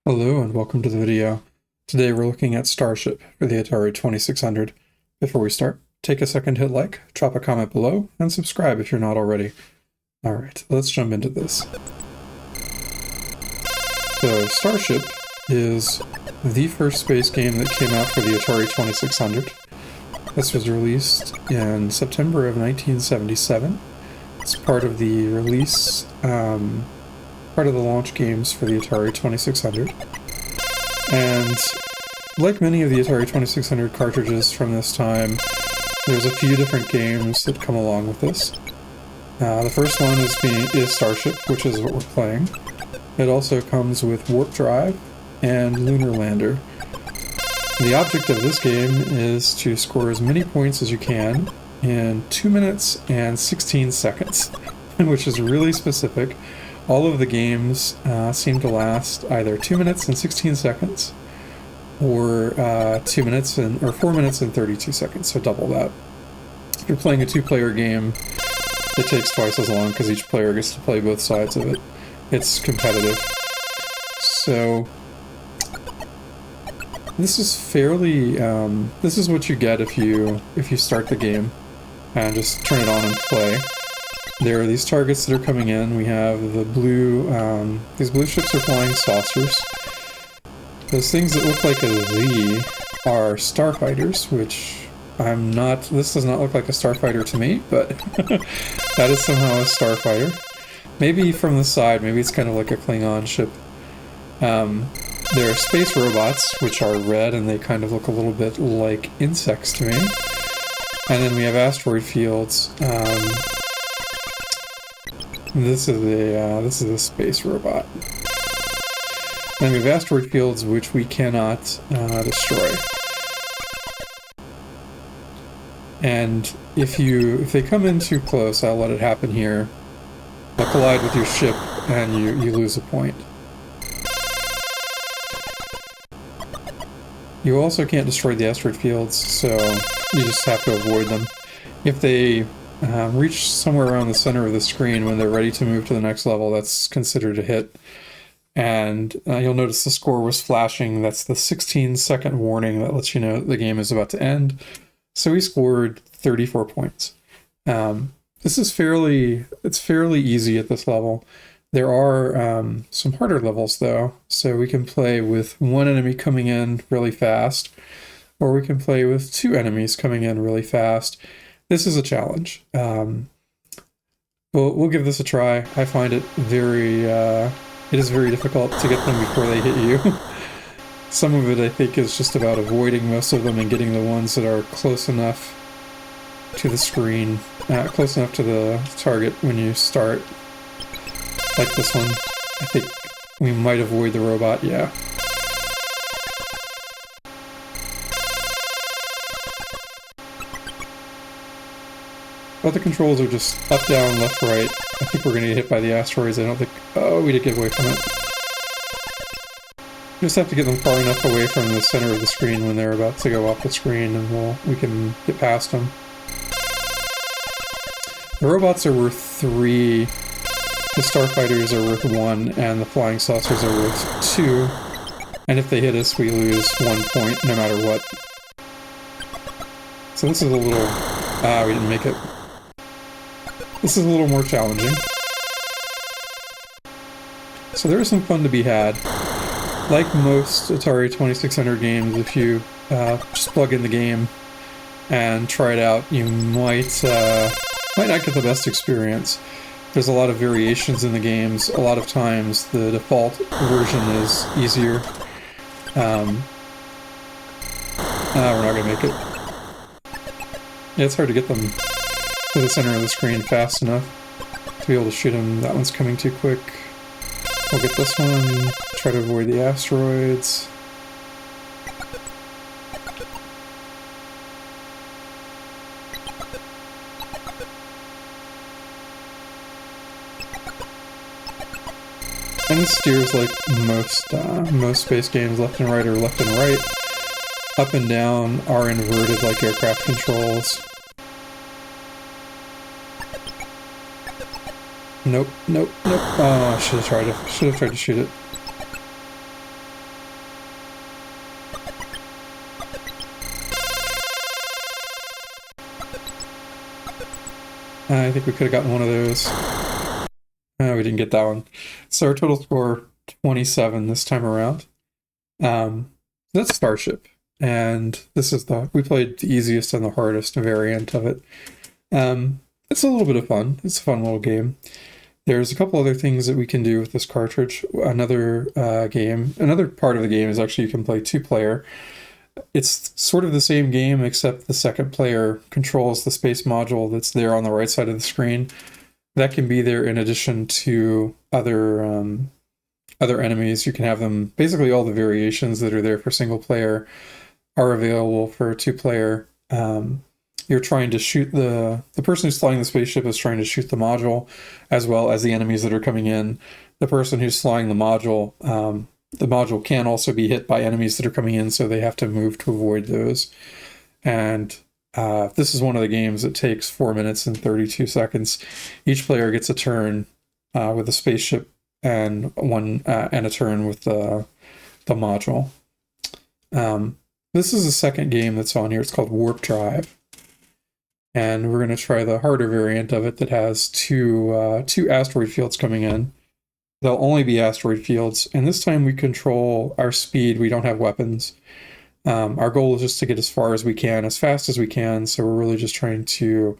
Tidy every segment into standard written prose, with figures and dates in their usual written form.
Hello and welcome to the video. Today we're looking at Starship for the Atari 2600. Before we start, take a second to hit like, drop a comment below, and subscribe if you're not already. Alright, let's jump into this. So Starship is the first space game that came out for the Atari 2600. This was released in September of 1977. It's part of the release, part of the launch games for the Atari 2600. And like many of the Atari 2600 cartridges from this time, there's a few different games that come along with this. The first one is Starship, which is what we're playing. It also comes with Warp Drive and Lunar Lander. The object of this game is to score as many points as you can in 2 minutes and 16 seconds, which is really specific. All of the games seem to last either 2 minutes and 16 seconds or 4 minutes and 32 seconds, so double that. If you're playing a two-player game, it takes twice as long because each player gets to play both sides of it. It's competitive. So this is fairly this is what you get if you start the game and just turn it on and play. There are these targets that are coming in. We have the blue, these blue ships are flying saucers. Those things that look like a Z are starfighters, which this does not look like a starfighter to me, but that is somehow a starfighter. Maybe from the side, maybe it's kind of like a Klingon ship. There are space robots, which are red, and they kind of look a little bit like insects to me. And then we have asteroid fields. This is a space robot. Then we have asteroid fields which we cannot destroy. And if they come in too close, I'll let it happen here. They'll collide with your ship and you lose a point. You also can't destroy the asteroid fields, so you just have to avoid them. If they reach somewhere around the center of the screen when they're ready to move to the next level, that's considered a hit. And you'll notice the score was flashing. That's the 16-second warning that lets you know the game is about to end. So he scored 34 points. This is fairly easy at this level. There are some harder levels though, so we can play with one enemy coming in really fast, or we can play with two enemies coming in really fast. This is a challenge. We'll give this a try. I find it it is very difficult to get them before they hit you. Some of it I think is just about avoiding most of them and getting the ones that are close enough to the screen, close enough to the target when you start. Like this one. I think we might avoid the robot, yeah. Other controls are just up, down, left, right. I think we're going to get hit by the asteroids. I don't think... Oh, we did get away from it. We just have to get them far enough away from the center of the screen when they're about to go off the screen, and we can get past them. The robots are worth 3, the starfighters are worth 1, and the flying saucers are worth 2. And if they hit us, we lose 1 point no matter what. So this is a little... we didn't make it. This is a little more challenging. So there is some fun to be had. Like most Atari 2600 games, if you just plug in the game and try it out, you might not get the best experience. There's a lot of variations in the games. A lot of times the default version is easier. We're not going to make it. Yeah, it's hard to get them to the center of the screen fast enough to be able to shoot them. That one's coming too quick. We'll get this one. Try to avoid the asteroids. And this steers like most space games, left and right or left and right. Up and down are inverted like aircraft controls. Nope, nope, nope. Oh, I should have tried to shoot it. I think we could have gotten one of those. We didn't get that one. So our total score, 27 this time around. That's Starship. And this is we played the easiest and the hardest variant of it. It's a little bit of fun. It's a fun little game. There's a couple other things that we can do with this cartridge. Another part of the game is actually you can play 2-player. It's sort of the same game, except the second player controls the space module that's there on the right side of the screen. That can be there in addition to other enemies. You can have them, basically all the variations that are there for single player are available for a 2-player. You're trying to shoot the person who's flying the spaceship is trying to shoot the module, as well as the enemies that are coming in. The person who's flying the module can also be hit by enemies that are coming in, so they have to move to avoid those. And this is one of the games that takes 4 minutes and 32 seconds. Each player gets a turn with the spaceship and a turn with the module. This is the second game that's on here. It's called Warp Drive. And we're going to try the harder variant of it that has two asteroid fields coming in. They'll only be asteroid fields, and this time we control our speed. We don't have weapons. Our goal is just to get as far as we can, as fast as we can, so we're really just trying to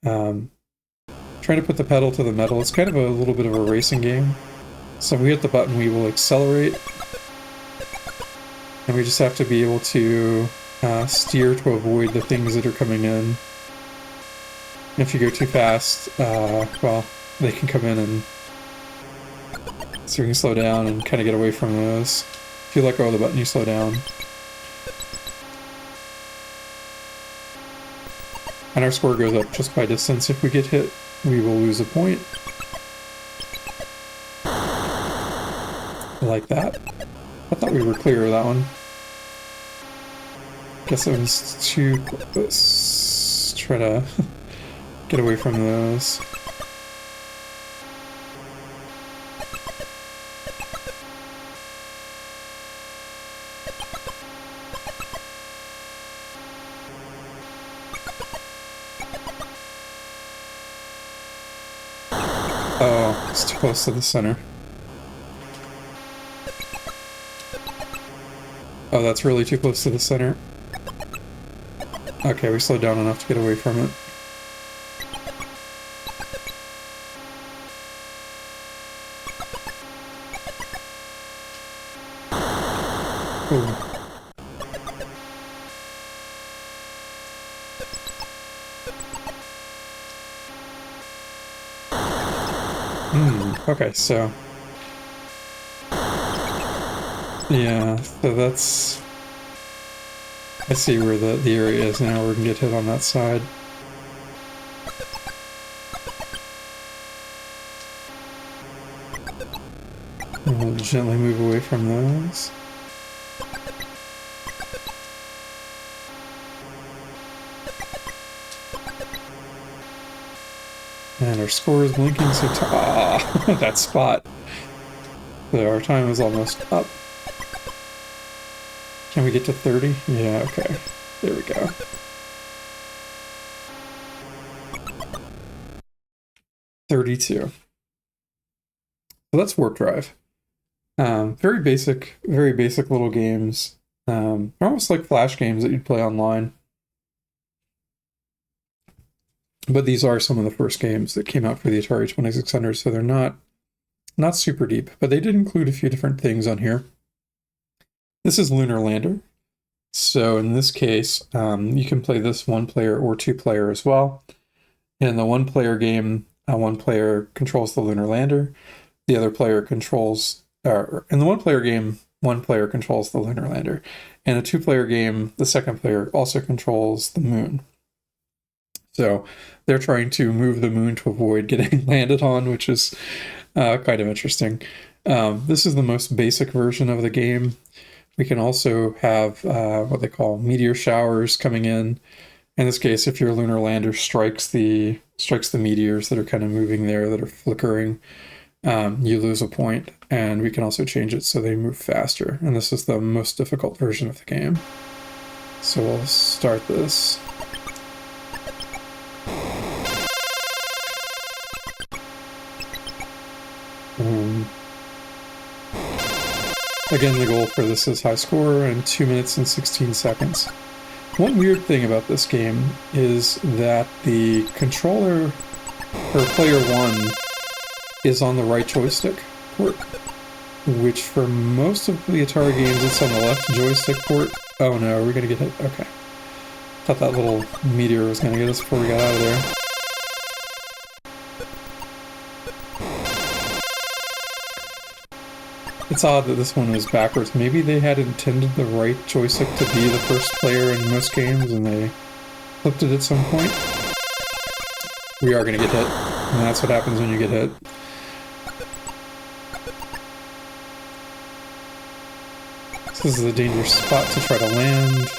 put the pedal to the metal. It's kind of a little bit of a racing game. So if we hit the button, we will accelerate. And we just have to be able to steer to avoid the things that are coming in. If you go too fast, well, they can come in, and so you can slow down and kind of get away from those. If you let go of the button, you slow down. And our score goes up just by distance. If we get hit, we will lose a point. Like that. I thought we were clear of that one. Guess it was too close. Try to get away from those. Oh, it's too close to the center. Oh, that's really too close to the center. Okay, we slowed down enough to get away from it. Ooh. Okay, so... yeah, so that's... I see where the area is now. We can get hit on that side. And we'll gently move away from those. And our score is blinking, so that spot. So our time is almost up. Can we get to 30? Yeah, okay. There we go. $32. So that's Warp Drive. Very basic little games. They're almost like flash games that you'd play online. But these are some of the first games that came out for the Atari 2600, so they're not super deep. But they did include a few different things on here. This is Lunar Lander. So in this case, you can play this 1-player or 2-player as well. In the 1-player game, one player controls the Lunar Lander. The other player controls... in the 1-player game, 1 player controls the Lunar Lander. In a 2-player game, the second player also controls the moon. So they're trying to move the moon to avoid getting landed on, which is kind of interesting. This is the most basic version of the game. We can also have what they call meteor showers coming in. In this case, if your lunar lander strikes the meteors that are kind of moving there, that are flickering, you lose a point. And we can also change it so they move faster. And this is the most difficult version of the game. So we'll start this. Again, the goal for this is high score in 2 minutes and 16 seconds. One weird thing about this game is that the controller for player 1 is on the right joystick port, which for most of the Atari games it's on the left joystick port. Oh no, are we gonna get hit? Okay. Thought that little meteor was gonna get us before we got out of there. It's odd that this one was backwards. Maybe they had intended the right joystick to be the first player in most games and they flipped it at some point. We are gonna get hit, and that's what happens when you get hit. This is a dangerous spot to try to land.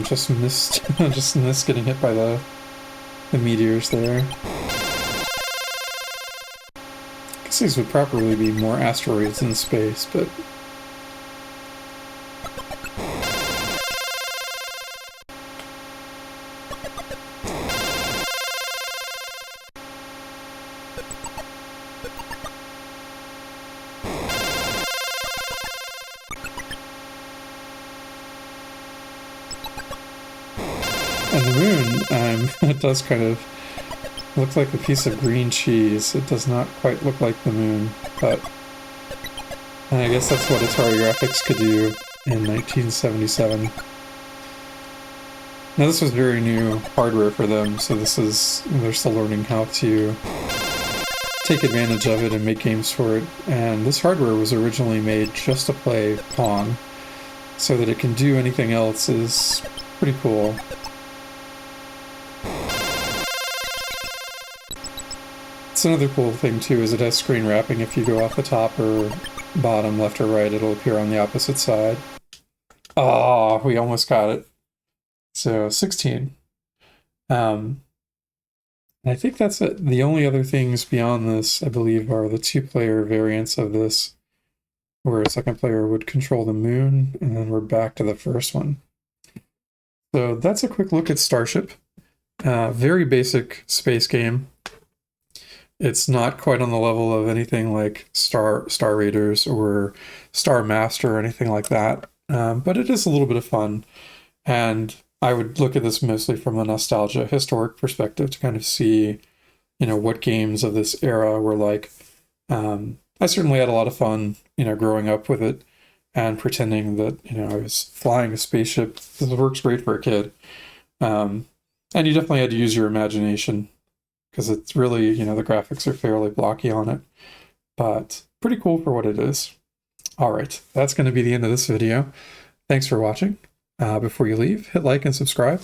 Just missed. Just missed getting hit by the meteors there. I guess these would probably be more asteroids in space, but... And the moon, it does kind of look like a piece of green cheese. It does not quite look like the moon, but I guess that's what Atari Graphics could do in 1977. Now this was very new hardware for them, so they're still learning how to take advantage of it and make games for it. And this hardware was originally made just to play Pong, so that it can do anything else is pretty cool. It's another cool thing too is it has screen wrapping. If you go off the top or bottom, left or right, it'll appear on the opposite side. Oh, we almost got it. So 16. I think that's it. The only other things beyond this, I believe, are the 2-player variants of this, where a second player would control the moon, and then we're back to the first one. So that's a quick look at Starship. Very basic space game. It's not quite on the level of anything like Star Raiders or Star Master or anything like that, but it is a little bit of fun, and I would look at this mostly from a nostalgia, historic perspective to kind of see, what games of this era were like. I certainly had a lot of fun, growing up with it and pretending that, I was flying a spaceship. This works great for a kid. And you definitely had to use your imagination, because it's really, the graphics are fairly blocky on it, but pretty cool for what it is. All right, that's going to be the end of this video. Thanks for watching. Before you leave, hit like and subscribe,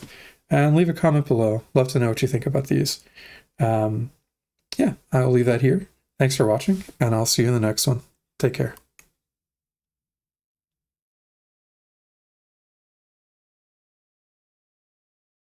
and leave a comment below. Love to know what you think about these. Yeah, I'll leave that here. Thanks for watching, and I'll see you in the next one. Take care.